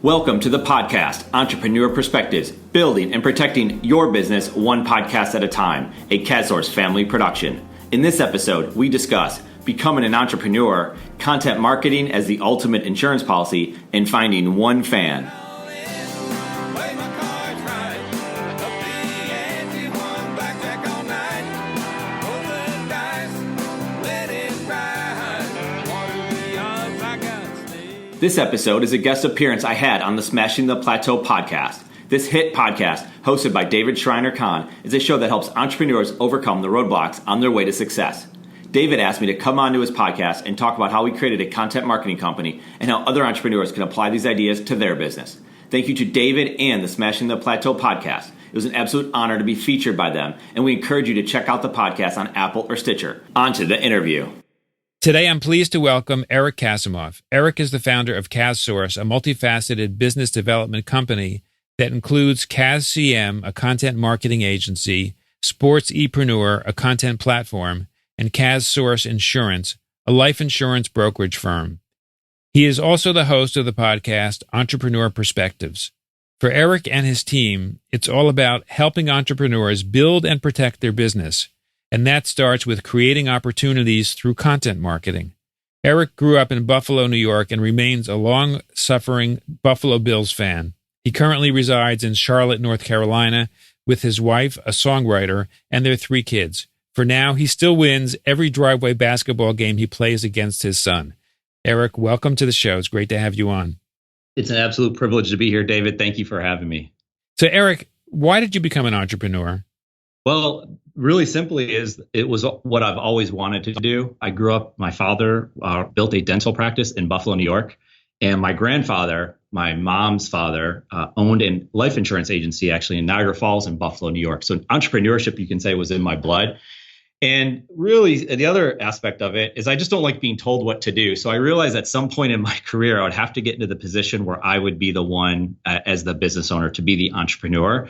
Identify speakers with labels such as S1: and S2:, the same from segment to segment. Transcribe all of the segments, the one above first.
S1: Welcome to the podcast, Entrepreneur Perspectives, building and protecting your business one podcast at a time, a CASSource family production. In this episode, we discuss becoming an entrepreneur, content marketing as the ultimate insurance policy, and finding one fan. This episode is a guest appearance I had on the Smashing the Plateau podcast. This hit podcast, hosted by David Shriner-Cahn, is a show that helps entrepreneurs overcome the roadblocks on their way to success. David asked me to come onto his podcast and talk about how he created a content marketing company and how other entrepreneurs can apply these ideas to their business. Thank you to David and the Smashing the Plateau podcast. It was an absolute honor to be featured by them, and we encourage you to check out the podcast on Apple or Stitcher. On to the interview.
S2: Today, I'm pleased to welcome Eric Kasimov. Eric is the founder of CASSource, a multifaceted business development company that includes CASCM, a content marketing agency, Sports Epreneur, a content platform, and CASSource Insurance, a life insurance brokerage firm. He is also the host of the podcast Entrepreneur Perspectives. For Eric and his team, it's all about helping entrepreneurs build and protect their business. And that starts with creating opportunities through content marketing. Eric grew up in Buffalo, New York, and remains a long-suffering Buffalo Bills fan. He currently resides in Charlotte, North Carolina, with his wife, a songwriter, and their 3 kids. For now, he still wins every driveway basketball game he plays against his son. Eric, welcome to the show. It's great to have you on.
S3: It's an absolute privilege to be here, David. Thank you for having me.
S2: So, Eric, why did you become an entrepreneur?
S3: Well, really simply it was what I've always wanted to do. I grew up, my father built a dental practice in Buffalo, New York. And my grandfather, my mom's father, owned a life insurance agency actually in Niagara Falls in Buffalo, New York. So entrepreneurship, you can say, was in my blood. And really, the other aspect of it is I just don't like being told what to do. So I realized at some point in my career, I would have to get into the position where I would be the one as the business owner to be the entrepreneur.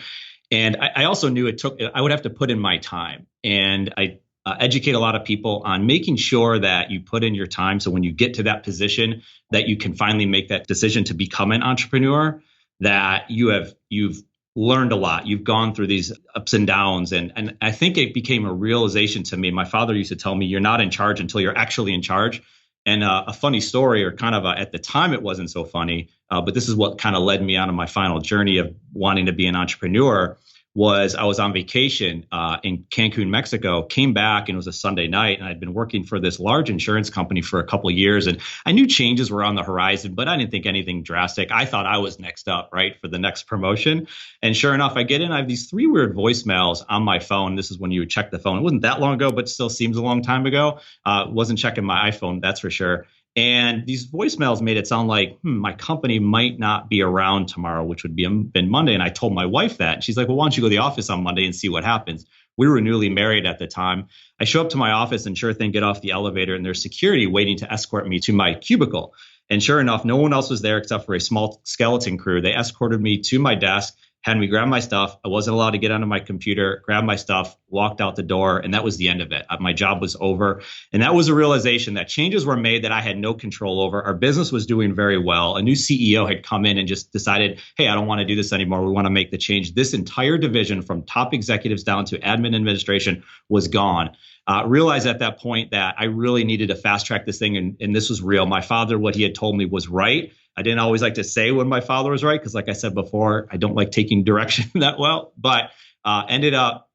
S3: And I also knew I would have to put in my time, and I educate a lot of people on making sure that you put in your time. So when you get to that position, that you can finally make that decision to become an entrepreneur, that you've learned a lot. You've gone through these ups and downs. And I think it became a realization to me. My father used to tell me, you're not in charge until you're actually in charge. And a funny story, or kind of at the time, it wasn't so funny, but this is what kind of led me on my final journey of wanting to be an entrepreneur. Was I was on vacation in Cancun, Mexico, came back, and it was a Sunday night, and I'd been working for this large insurance company for a couple of years, and I knew changes were on the horizon, but I didn't think anything drastic. I thought I was next up, right, for the next promotion. And sure enough, I get in, I have these 3 weird voicemails on my phone. This is when you would check the phone. It wasn't that long ago, but still seems a long time ago. Wasn't checking my iPhone, that's for sure. And these voicemails made it sound like, my company might not be around tomorrow, which would been Monday. And I told my wife that. And she's like, well, why don't you go to the office on Monday and see what happens? We were newly married at the time. I show up to my office and sure thing, get off the elevator, and there's security waiting to escort me to my cubicle. And sure enough, no one else was there except for a small skeleton crew. They escorted me to my desk, had me grab my stuff. I wasn't allowed to get onto my computer, grab my stuff, walked out the door, and that was the end of it. My job was over. And that was a realization that changes were made that I had no control over. Our business was doing very well. A new CEO had come in and just decided, hey, I don't want to do this anymore. We want to make the change. This entire division, from top executives down to admin administration, was gone. Realized at that point that I really needed to fast track this thing. And this was real. My father, what he had told me was right. I didn't always like to say when my father was right, because like I said before, I don't like taking direction that well, but ended up,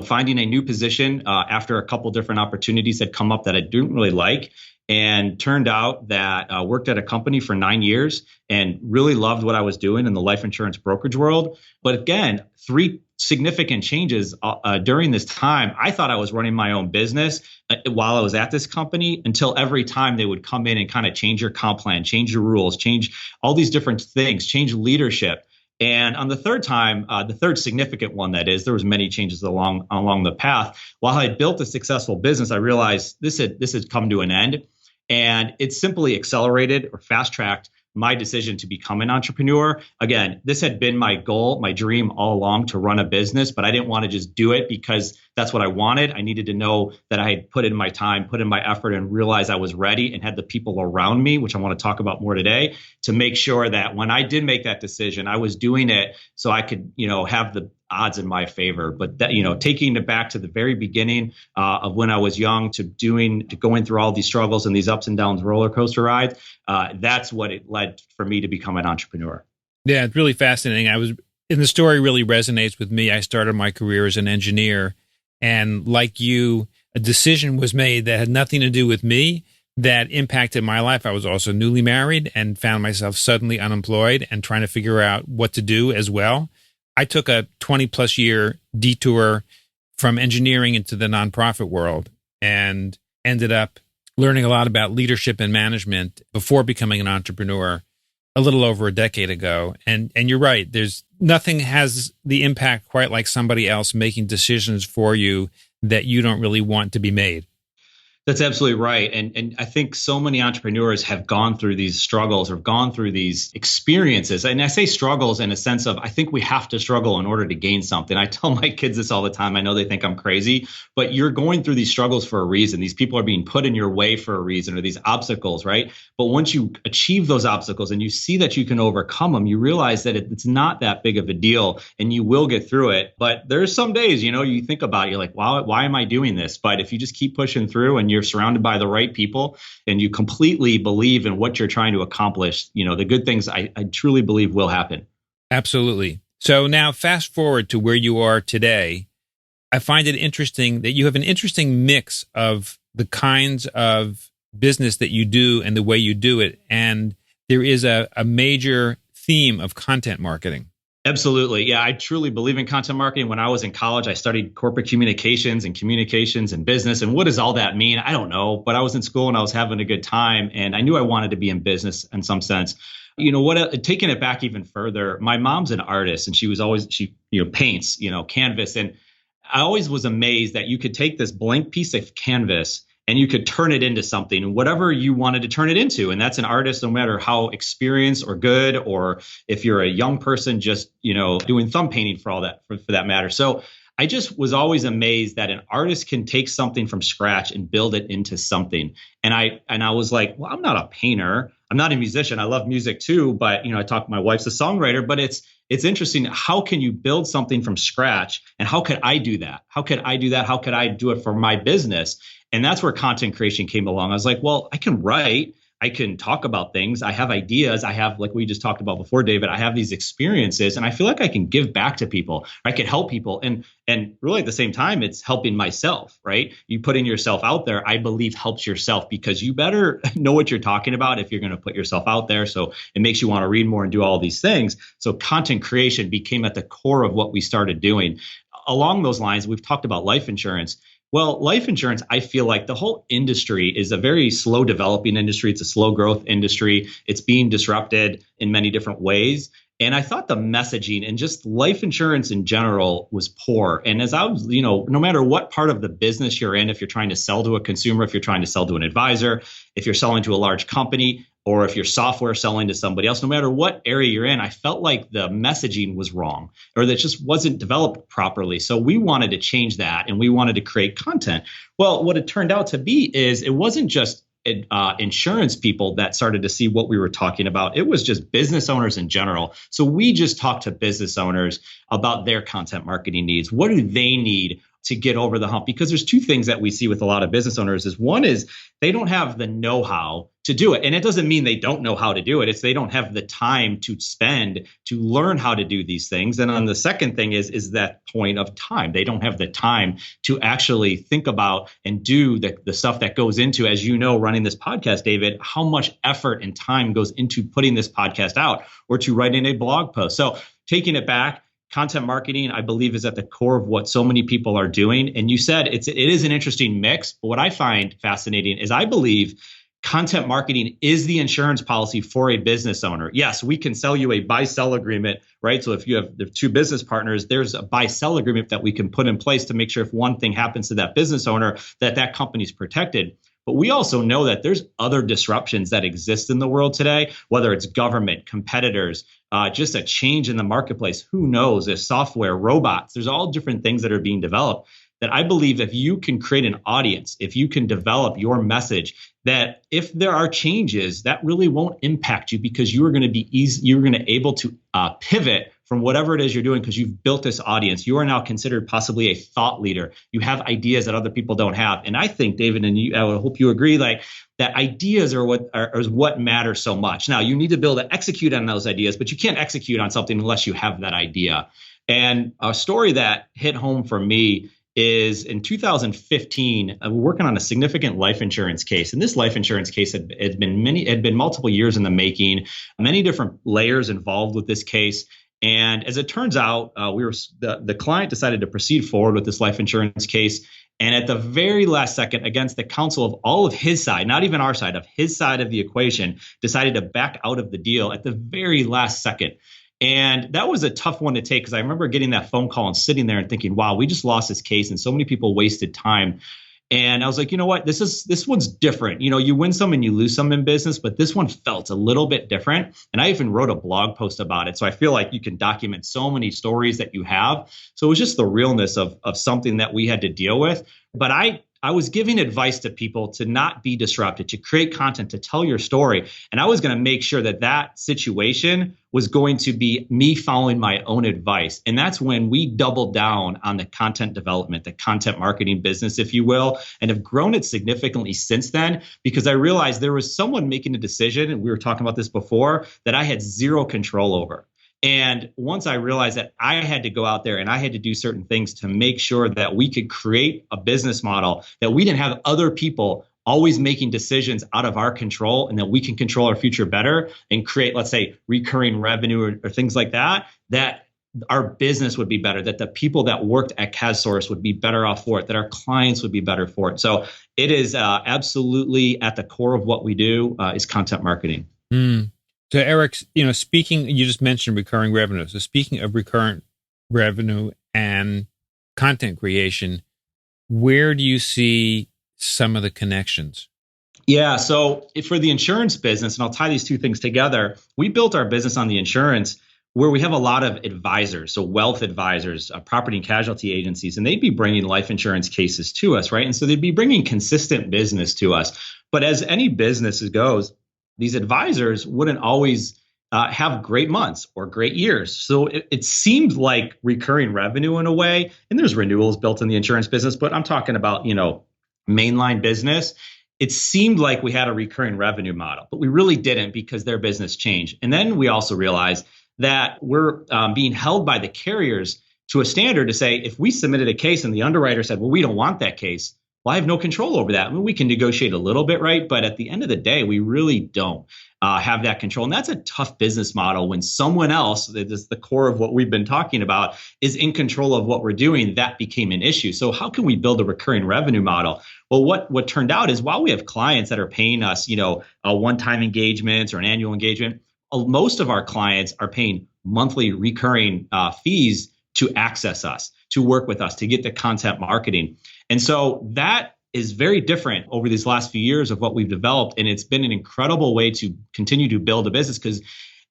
S3: finding a new position after a couple different opportunities had come up that I didn't really like. And turned out that I worked at a company for 9 years and really loved what I was doing in the life insurance brokerage world. But again, 3 significant changes during this time. I thought I was running my own business while I was at this company, until every time they would come in and kind of change your comp plan, change your rules, change all these different things, change leadership. And on the third time, the third significant one, that is, there was many changes along the path. While I had built a successful business, I realized this had come to an end. And it simply accelerated or fast-tracked my decision to become an entrepreneur. Again, this had been my goal, my dream all along to run a business, but I didn't want to just do it because that's what I wanted. I needed to know that I had put in my time, put in my effort, and realized I was ready and had the people around me, which I want to talk about more today, to make sure that when I did make that decision, I was doing it so I could, have the odds in my favor. But that, taking it back to the very beginning of when I was young to going through all these struggles and these ups and downs roller coaster rides, that's what it led for me to become an entrepreneur.
S2: Yeah, it's really fascinating. The story really resonates with me. I started my career as an engineer, and like you, a decision was made that had nothing to do with me that impacted my life. I was also newly married and found myself suddenly unemployed and trying to figure out what to do as well. I took a 20 plus year detour from engineering into the nonprofit world and ended up learning a lot about leadership and management before becoming an entrepreneur a little over a decade ago. And you're right. There's nothing has the impact quite like somebody else making decisions for you that you don't really want to be made.
S3: That's absolutely right. And I think so many entrepreneurs have gone through these struggles or gone through these experiences. And I say struggles in a sense of, I think we have to struggle in order to gain something. I tell my kids this all the time. I know they think I'm crazy, but you're going through these struggles for a reason. These people are being put in your way for a reason, or these obstacles, right? But once you achieve those obstacles and you see that you can overcome them, you realize that it's not that big of a deal and you will get through it. But there's some days, you think about it, you're like, wow, why am I doing this? But if you just keep pushing through and you're surrounded by the right people and you completely believe in what you're trying to accomplish, the good things I truly believe will happen.
S2: Absolutely. So now fast forward to where you are today. I find it interesting that you have an interesting mix of the kinds of business that you do and the way you do it. And there is a major theme of content marketing.
S3: Absolutely. Yeah, I truly believe in content marketing. When I was in college, I studied corporate communications and business. And what does all that mean? I don't know. But I was in school and I was having a good time. And I knew I wanted to be in business in some sense. Taking it back even further, my mom's an artist and she paints, canvas. And I always was amazed that you could take this blank piece of canvas and you could turn it into something, whatever you wanted to turn it into. And that's an artist, no matter how experienced or good, or if you're a young person just, doing thumb painting for that matter. So I just was always amazed that an artist can take something from scratch and build it into something. And I was like, well, I'm not a painter. I'm not a musician. I love music too, but my wife's a songwriter, but it's interesting. How can you build something from scratch? And how could I do that? How could I do it for my business? And that's where content creation came along. I was like, well, I can write, I can talk about things. I have ideas. I have, like we just talked about before, David, I have these experiences and I feel like I can give back to people. I can help people. And really at the same time, it's helping myself, right? You putting yourself out there, I believe helps yourself because you better know what you're talking about if you're going to put yourself out there. So it makes you want to read more and do all these things. So content creation became at the core of what we started doing. Along those lines, we've talked about life insurance. Well, life insurance, I feel like the whole industry is a very slow developing industry. It's a slow growth industry. It's being disrupted in many different ways. And I thought the messaging and just life insurance in general was poor. And as I was, no matter what part of the business you're in, if you're trying to sell to a consumer, if you're trying to sell to an advisor, if you're selling to a large company, or if you're software selling to somebody else, no matter what area you're in, I felt like the messaging was wrong or that just wasn't developed properly. So we wanted to change that and we wanted to create content. Well, what it turned out to be is it wasn't just insurance people that started to see what we were talking about. It was just business owners in general. So we just talked to business owners about their content marketing needs. What do they need to get over the hump? Because there's two things that we see with a lot of business owners is one is they don't have the know-how to do it. And it doesn't mean they don't know how to do it. It's they don't have the time to spend to learn how to do these things. And on the second thing is that point of time. They don't have the time to actually think about and do the stuff that goes into, as you know, running this podcast, David, how much effort and time goes into putting this podcast out or to writing a blog post. So taking it back, content marketing, I believe, is at the core of what so many people are doing. And you said it is an interesting mix. But what I find fascinating is I believe content marketing is the insurance policy for a business owner. Yes, we can sell you a buy-sell agreement, right? So if you have the two business partners, there's a buy-sell agreement that we can put in place to make sure if one thing happens to that business owner, that company's protected. But we also know that there's other disruptions that exist in the world today, whether it's government, competitors, just a change in the marketplace. Who knows? If software, robots, there's all different things that are being developed that I believe if you can create an audience, if you can develop your message, that if there are changes, that really won't impact you because you are going to be easy, you're going to able to pivot from whatever it is you're doing because you've built this audience. You are now considered possibly a thought leader. You have ideas that other people don't have. And I think, David, and you, I would hope you agree, like that ideas are what matter so much. Now, you need to be able to execute on those ideas, but you can't execute on something unless you have that idea. And a story that hit home for me is in 2015, we're working on a significant life insurance case. And this life insurance case had been multiple years in the making, many different layers involved with this case. And as it turns out, the client decided to proceed forward with this life insurance case. And at the very last second, against the counsel of all of his side, not even our side, of his side of the equation, decided to back out of the deal at the very last second. And that was a tough one to take because I remember getting that phone call and sitting there and thinking, wow, we just lost this case and so many people wasted time. And I was like, you know what, this one's different. You know, you win some and you lose some in business, but this one felt a little bit different. And I even wrote a blog post about it. So I feel like you can document so many stories that you have. So it was just the realness of something that we had to deal with. But I was giving advice to people to not be disrupted, to create content, to tell your story. And I was going to make sure that situation was going to be me following my own advice. And that's when we doubled down on the content development, the content marketing business, if you will, and have grown it significantly since then, because I realized there was someone making a decision, and we were talking about this before, that I had zero control over. And once I realized that I had to go out there and I had to do certain things to make sure that we could create a business model, that we didn't have other people always making decisions out of our control, and that we can control our future better and create, let's say, recurring revenue or things like that, that our business would be better, that the people that worked at CASSource would be better off for it, that our clients would be better for it. So it is absolutely at the core of what we do is content marketing.
S2: So Eric, you just mentioned recurring revenue. So speaking of recurrent revenue and content creation, where do you see some of the connections?
S3: Yeah. So for the insurance business, and I'll tie these two things together, we built our business on the insurance where we have a lot of advisors, so wealth advisors, property and casualty agencies, and they'd be bringing life insurance cases to us, right? And so they'd be bringing consistent business to us. But as any business goes, these advisors wouldn't always have great months or great years. So it seemed like recurring revenue in a way, and there's renewals built in the insurance business, but I'm talking about, mainline business. It seemed like we had a recurring revenue model, but we really didn't because their business changed. And then we also realized that we're being held by the carriers to a standard to say, if we submitted a case and the underwriter said, well, we don't want that case, well, I have no control over that. I mean, we can negotiate a little bit, right? But at the end of the day, we really don't have that control. And that's a tough business model when someone else, that is the core of what we've been talking about, is in control of what we're doing. That became an issue. So how can we build a recurring revenue model? Well, what turned out is while we have clients that are paying us, a one-time engagements or an annual engagement, most of our clients are paying monthly recurring fees to access us, to work with us, to get the content marketing. And so that is very different over these last few years of what we've developed. And it's been an incredible way to continue to build a business because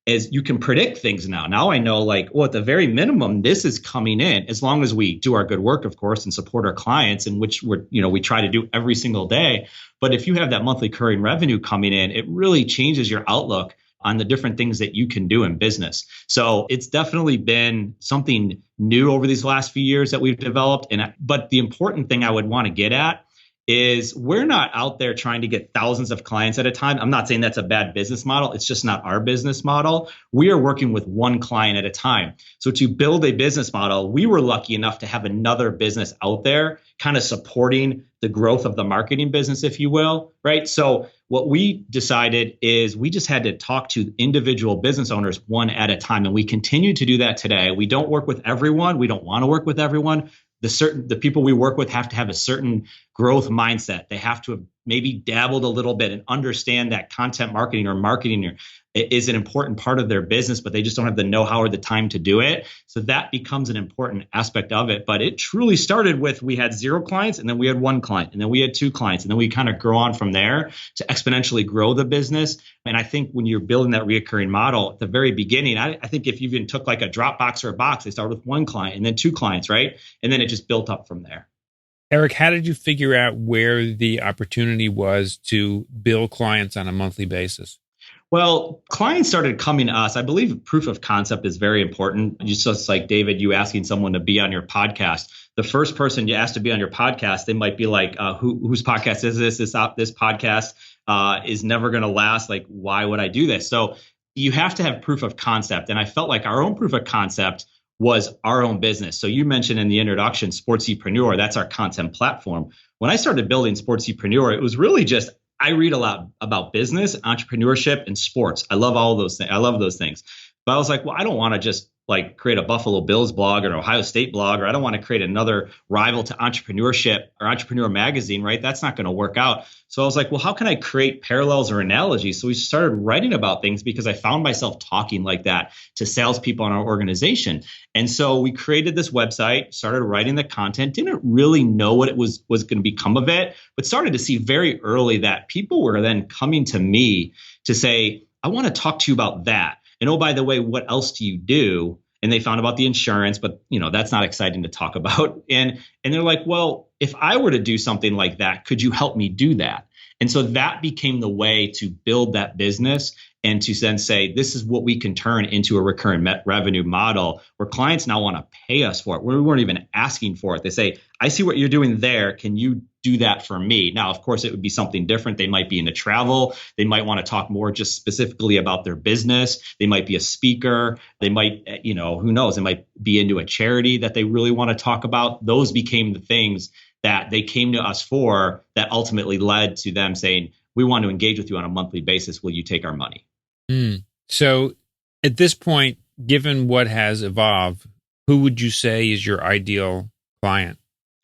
S3: as you can predict things now. Now I know at the very minimum, this is coming in as long as we do our good work, of course, and support our clients, in which we try to do every single day. But if you have that monthly recurring revenue coming in, it really changes your outlook on the different things that you can do in business. So it's definitely been something new over these last few years that we've developed. But the important thing I would want to get at is we're not out there trying to get thousands of clients at a time. I'm not saying that's a bad business model. It's just not our business model. We are working with one client at a time. So to build a business model, we were lucky enough to have another business out there kind of supporting the growth of the marketing business, if you will, right? So what we decided is we just had to talk to individual business owners one at a time. And we continue to do that today. We don't work with everyone. We don't want to work with everyone. The people we work with have to have a certain growth mindset. They have to have maybe dabbled a little bit and understand that content marketing or marketing is an important part of their business, but they just don't have the know-how or the time to do it. So that becomes an important aspect of it. But it truly started with, we had 0 clients, and then we had 1 client, and then we had 2 clients, and then we kind of grow on from there to exponentially grow the business. And I think when you're building that reoccurring model at the very beginning, I think if you even took like a Dropbox or a box, they start with 1 client and then 2 clients, right? And then it just built up from there.
S2: Eric, how did you figure out where the opportunity was to bill clients on a monthly basis?
S3: Well, clients started coming to us. I believe proof of concept is very important. Just like David, you asking someone to be on your podcast. The first person you ask to be on your podcast, they might be like, whose podcast is this? This podcast is never going to last. Like, why would I do this? So you have to have proof of concept. And I felt like our own proof of concept was our own business. So you mentioned in the introduction, Sportsepreneur, that's our content platform. When I started building Sportsepreneur, it was really just, I read a lot about business, entrepreneurship, and sports. I love all of those things. I love those things. But I was like, well, I don't want to just like create a Buffalo Bills blog or an Ohio State blog, or I don't want to create another rival to entrepreneurship or Entrepreneur Magazine, right? That's not going to work out. So I was like, well, how can I create parallels or analogies? So we started writing about things because I found myself talking like that to salespeople in our organization. And so we created this website, started writing the content, didn't really know what it was going to become of it, but started to see very early that people were then coming to me to say, I want to talk to you about that. And oh, by the way, what else do you do? And they found about the insurance, but that's not exciting to talk about. And they're like, well, if I were to do something like that, could you help me do that? And so that became the way to build that business and to then say, this is what we can turn into a recurring revenue model where clients now want to pay us for it. We weren't even asking for it. They say, I see what you're doing there. Can you do that for me? Now, of course, it would be something different. They might be into travel. They might want to talk more just specifically about their business. They might be a speaker. They might, who knows? They might be into a charity that they really want to talk about. Those became the things that they came to us for that ultimately led to them saying, we want to engage with you on a monthly basis. Will you take our money?
S2: So at this point, given what has evolved, who would you say is your ideal client?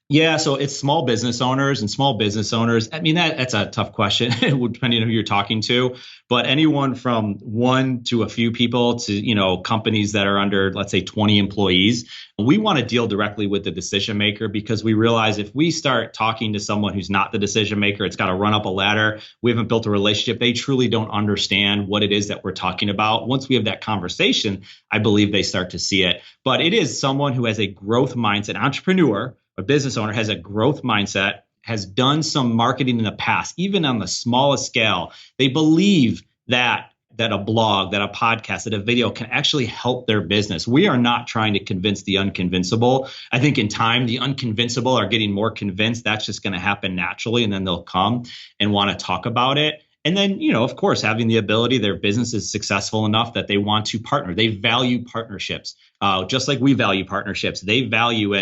S3: Yeah, so it's small business owners and small business owners. I mean, that's a tough question, depending on who you're talking to. But anyone from 1 to a few people to, companies that are under, let's say, 20 employees. We want to deal directly with the decision maker because we realize if we start talking to someone who's not the decision maker, it's got to run up a ladder. We haven't built a relationship. They truly don't understand what it is that we're talking about. Once we have that conversation, I believe they start to see it. But it is someone who has a growth mindset, entrepreneur, a business owner has a growth mindset, has done some marketing in the past, even on the smallest scale. They believe that a blog, that a podcast, that a video can actually help their business. We are not trying to convince the unconvincible. I think in time, the unconvincible are getting more convinced. That's just going to happen naturally. And then they'll come and want to talk about it. And then, of course, having the ability, their business is successful enough that they want to partner. They value partnerships, just like we value partnerships. They value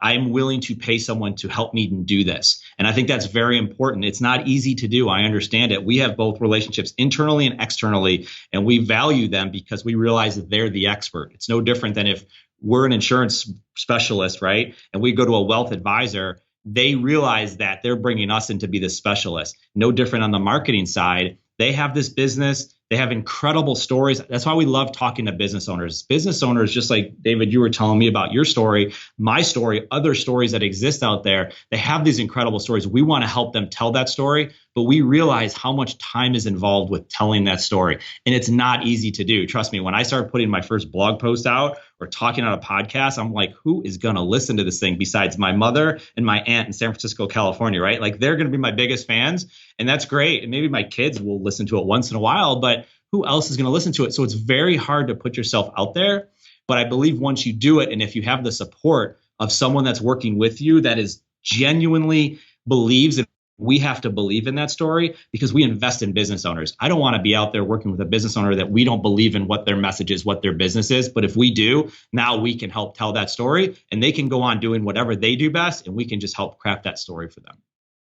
S3: I'm willing to pay someone to help me do this. And I think that's very important. It's not easy to do. I understand it. We have both relationships internally and externally, and we value them because we realize that they're the expert. It's no different than if we're an insurance specialist, right? And we go to a wealth advisor. They realize that they're bringing us in to be the specialist. No different on the marketing side. They have this business. They have incredible stories. That's why we love talking to business owners. Business owners, just like David, you were telling me about your story, my story, other stories that exist out there. They have these incredible stories. We want to help them tell that story, but we realize how much time is involved with telling that story. And it's not easy to do. Trust me, when I started putting my first blog post out or talking on a podcast, I'm like, who is going to listen to this thing besides my mother and my aunt in San Francisco, California, right? Like they're going to be my biggest fans. And that's great. And maybe my kids will listen to it once in a while, but who else is going to listen to it? So it's very hard to put yourself out there. But I believe once you do it, and if you have the support of someone that's working with you that is genuinely believes, and we have to believe in that story because we invest in business owners. I don't want to be out there working with a business owner that we don't believe in what their message is, what their business is. But if we do, now we can help tell that story and they can go on doing whatever they do best. And we can just help craft that story for them.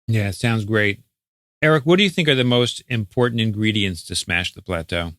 S2: Yeah, sounds great. Eric, what do you think are the most important ingredients to smash the plateau?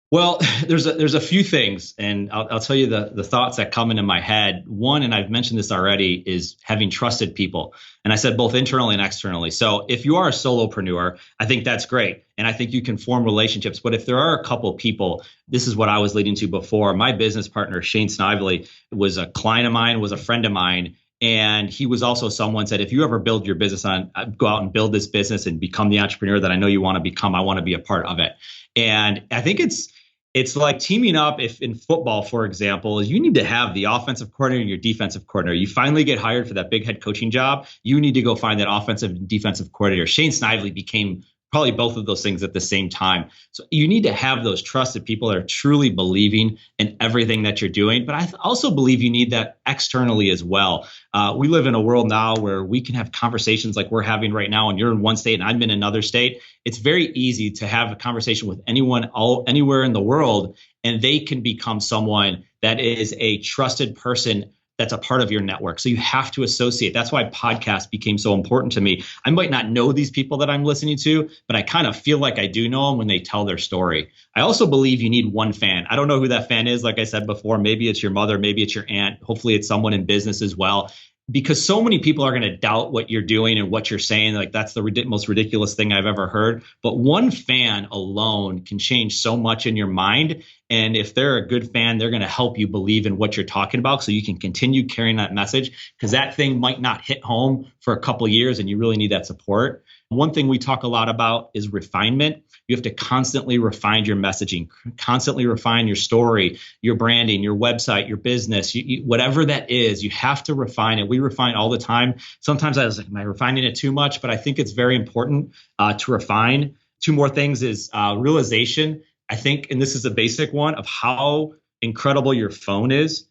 S3: Well, there's a few things, and I'll tell you the thoughts that come into my head. One, and I've mentioned this already, is having trusted people. And I said both internally and externally. So if you are a solopreneur, I think that's great. And I think you can form relationships. But if there are a couple people, this is what I was leading to before. My business partner, Shane Snively, was a client of mine, was a friend of mine. And he was also someone said, if you ever build your business on, go out and build this business and become the entrepreneur that I know you want to become, I want to be a part of it. And I think it's like teaming up. If in football, for example, you need to have the offensive coordinator and your defensive coordinator. You finally get hired for that big head coaching job. You need to go find that offensive and defensive coordinator. Shane Snively became probably both of those things at the same time. So you need to have those trusted people that are truly believing in everything that you're doing. But I also believe you need that externally as well. We live in a world now where we can have conversations like we're having right now, and you're in one state and I'm in another state. It's very easy to have a conversation with anyone anywhere in the world, and they can become someone that is a trusted person that's a part of your network. So you have to associate. That's why podcasts became so important to me. I might not know these people that I'm listening to, but I kind of feel like I do know them when they tell their story. I also believe you need one fan. I don't know who that fan is. Like I said before, maybe it's your mother, maybe it's your aunt. Hopefully it's someone in business as well. Because so many people are going to doubt what you're doing and what you're saying. Like that's the most ridiculous thing I've ever heard. But one fan alone can change so much in your mind. And if they're a good fan, they're going to help you believe in what you're talking about so you can continue carrying that message, because that thing might not hit home for a couple of years and you really need that support. One thing we talk a lot about is refinement. You have to constantly refine your messaging, constantly refine your story, your branding, your website, your business, whatever that is, you have to refine it. We refine all the time. Sometimes I was like, am I refining it too much? But I think it's very important to refine. Two more things is realization. I think, and this is a basic one, of how incredible your phone is.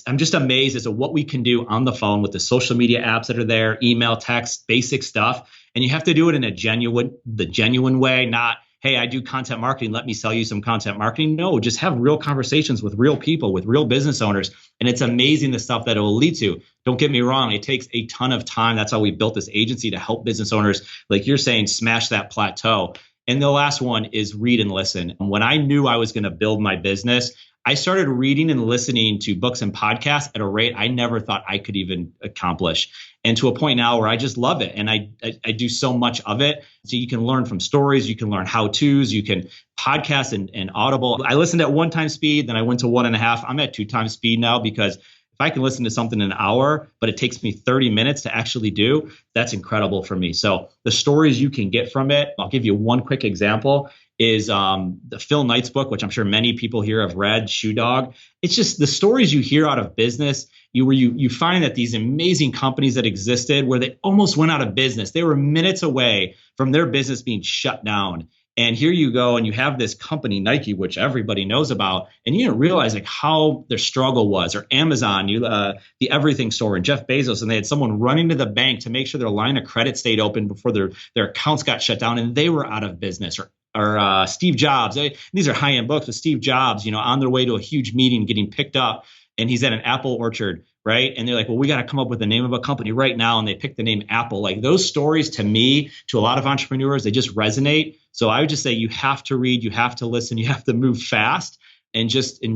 S3: I'm just amazed as to what we can do on the phone with the social media apps that are there, email, text, basic stuff. And you have to do it in the genuine way, not, hey, I do content marketing, let me sell you some content marketing. No, just have real conversations with real people, with real business owners. And it's amazing the stuff that it will lead to. Don't get me wrong, it takes a ton of time. That's how we built this agency, to help business owners, like you're saying, smash that plateau. And the last one is read and listen. When I knew I was going to build my business, I started reading and listening to books and podcasts at a rate I never thought I could even accomplish. And to a point now where I just love it. And I do so much of it. So you can learn from stories, you can learn how-tos, you can podcast and Audible. I listened at 1 time speed, then I went to 1.5. I'm at 2 times speed now, because if I can listen to something in an hour, but it takes me 30 minutes to actually do, that's incredible for me. So the stories you can get from it, I'll give you one quick example, is the Phil Knight's book, which I'm sure many people here have read, Shoe Dog. It's just the stories you hear out of business, where you find that these amazing companies that existed, where they almost went out of business. They were minutes away from their business being shut down. And here you go, and you have this company, Nike, which everybody knows about, and you don't realize like how their struggle was. Or Amazon, the Everything Store, and Jeff Bezos, and they had someone running to the bank to make sure their line of credit stayed open before their accounts got shut down, and they were out of business. Or Steve Jobs. These are high-end books, but Steve Jobs, on their way to a huge meeting, getting picked up, and he's at an apple orchard, right? And they're like, well, we got to come up with the name of a company right now. And they pick the name Apple. Like those stories, to me, to a lot of entrepreneurs, they just resonate. So I would just say you have to read, you have to listen, you have to move fast, and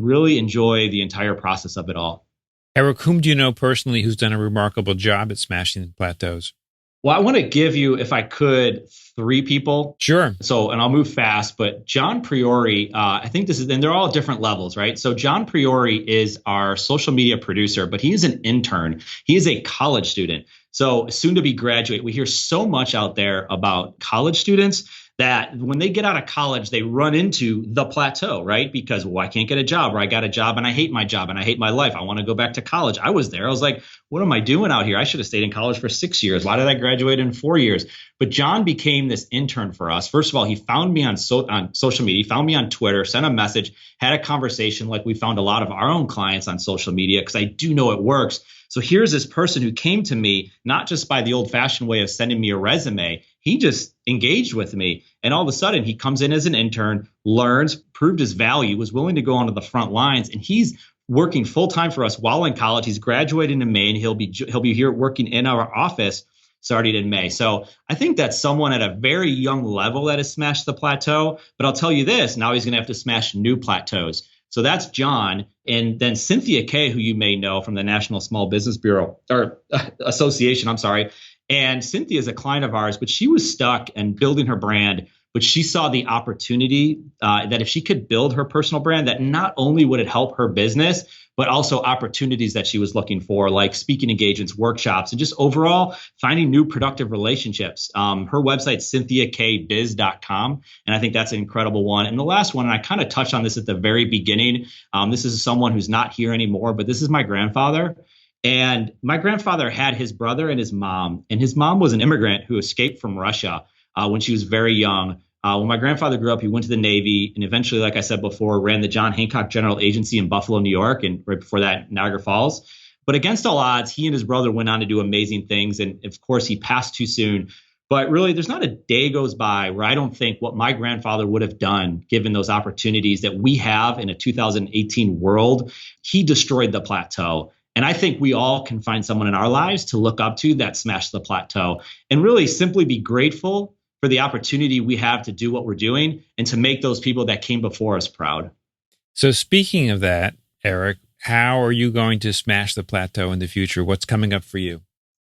S3: really enjoy the entire process of it all.
S2: Eric, whom do you know personally who's done a remarkable job at smashing the plateaus?
S3: Well, I want to give you, if I could, 3 people.
S2: Sure.
S3: So, and I'll move fast, but John Priori, I think this is, and they're all different levels, right? So John Priori is our social media producer, but he is an intern. He is a college student. So soon to be graduate. We hear so much out there about college students that when they get out of college, they run into the plateau, right? Because, well, I can't get a job, or I got a job and I hate my job and I hate my life. I want to go back to college. I was there. I was like, what am I doing out here? I should have stayed in college for 6 years. Why did I graduate in 4 years? But John became this intern for us. First of all, he found me on social media, he found me on Twitter, sent a message, had a conversation like we found a lot of our own clients on social media, because I do know it works. So here's this person who came to me, not just by the old fashioned way of sending me a resume. He just engaged with me. And all of a sudden he comes in as an intern, learns, proved his value, was willing to go onto the front lines. And he's working full time for us while in college. He's graduating in May, and he'll be here working in our office. starting in May. So I think that's someone at a very young level that has smashed the plateau. But I'll tell you this, now he's going to have to smash new plateaus. So that's John. And then Cynthia Kay, who you may know from the National Small Business Bureau or Association, I'm sorry. And Cynthia is a client of ours, but she was stuck and building her brand. But she saw the opportunity that if she could build her personal brand, that not only would it help her business, but also opportunities that she was looking for, like speaking engagements, workshops, and just overall finding new productive relationships. Her website's cynthiakbiz.com. And I think that's an incredible one. And the last one, and I kind of touched on this at the very beginning. This is someone who's not here anymore, but this is my grandfather. And my grandfather had his brother and his mom was an immigrant who escaped from Russia when she was very young. When my grandfather grew up, he went to the Navy and eventually, like I said before, ran the John Hancock General Agency in Buffalo, New York, and right before that, Niagara Falls. But against all odds, he and his brother went on to do amazing things. And of course, he passed too soon. But really, there's not a day goes by where I don't think what my grandfather would have done, given those opportunities that we have in a 2018 world. He destroyed the plateau. And I think we all can find someone in our lives to look up to that smashed the plateau and really simply be grateful for the opportunity we have to do what we're doing and to make those people that came before us proud.
S2: So speaking of that, Eric, how are you going to smash the plateau in the future? What's coming up for you?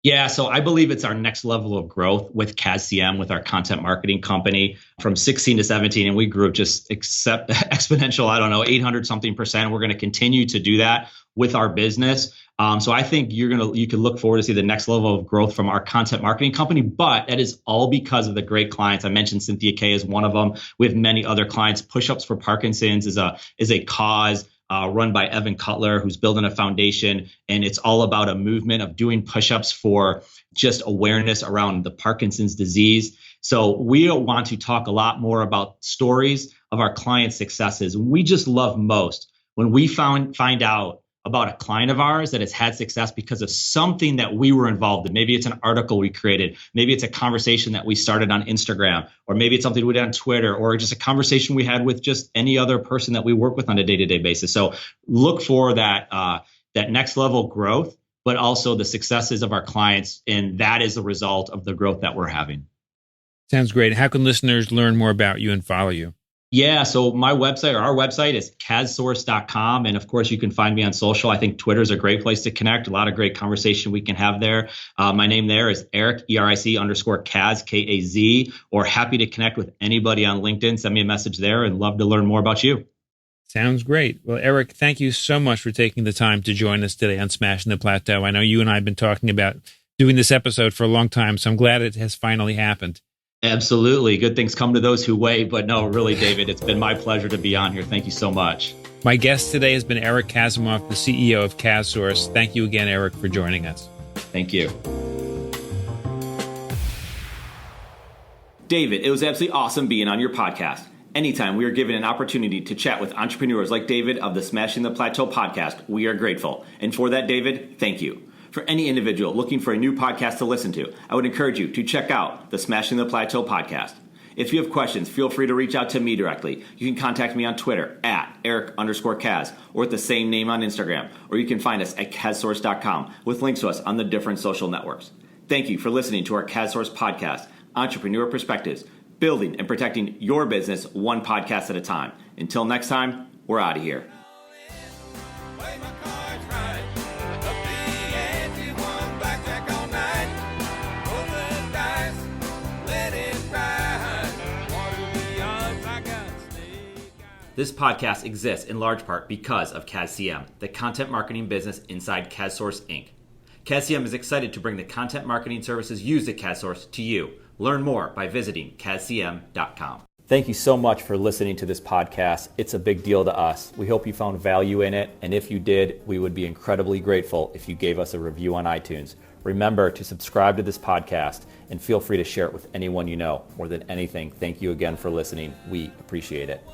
S3: Yeah, so I believe it's our next level of growth with CASCM, with our content marketing company from 16 to 17. And we grew just exponential, 800 something percent. We're going to continue to do that with our business. So I think you can look forward to see the next level of growth from our content marketing company, but that is all because of the great clients. I mentioned Cynthia Kay is one of them. We have many other clients. Push-Ups for Parkinson's is a cause run by Evan Cutler, who's building a foundation. And it's all about a movement of doing push-ups for just awareness around the Parkinson's disease. So we want to talk a lot more about stories of our client successes. We just love most when we find out about a client of ours that has had success because of something that we were involved in. Maybe it's an article we created. Maybe it's a conversation that we started on Instagram, or maybe it's something we did on Twitter, or just a conversation we had with just any other person that we work with on a day-to-day basis. So look for that next level growth, but also the successes of our clients. And that is the result of the growth that we're having.
S2: Sounds great. How can listeners learn more about you and follow you?
S3: Yeah, so my website, or our website, is cassource.com. And of course, you can find me on social. I think Twitter is a great place to connect. A lot of great conversation we can have there. My name there is Eric, ERIC_Kaz, Kaz, or happy to connect with anybody on LinkedIn. Send me a message there and love to learn more about you.
S2: Sounds great. Well, Eric, thank you so much for taking the time to join us today on Smashing the Plateau. I know you and I have been talking about doing this episode for a long time, so I'm glad it has finally happened.
S3: Absolutely. Good things come to those who wait. But no, really, David, it's been my pleasure to be on here. Thank you so much.
S2: My guest today has been Eric Kasimov, the CEO of CASSource. Thank you again, Eric, for joining us.
S3: Thank you.
S1: David, it was absolutely awesome being on your podcast. Anytime we are given an opportunity to chat with entrepreneurs like David of the Smashing the Plateau podcast, we are grateful. And for that, David, thank you. For any individual looking for a new podcast to listen to, I would encourage you to check out the Smashing the Plateau podcast. If you have questions, feel free to reach out to me directly. You can contact me on Twitter at Eric_Kaz or with the same name on Instagram, or you can find us at CASSource.com with links to us on the different social networks. Thank you for listening to our CASSource podcast, Entrepreneur Perspectives, building and protecting your business one podcast at a time. Until next time, we're out of here. This podcast exists in large part because of CASCM, the content marketing business inside CASSource Inc. CASCM is excited to bring the content marketing services used at CASSource to you. Learn more by visiting cascm.com. Thank you so much for listening to this podcast. It's a big deal to us. We hope you found value in it, and if you did, we would be incredibly grateful if you gave us a review on iTunes. Remember to subscribe to this podcast, and feel free to share it with anyone you know. More than anything, thank you again for listening. We appreciate it.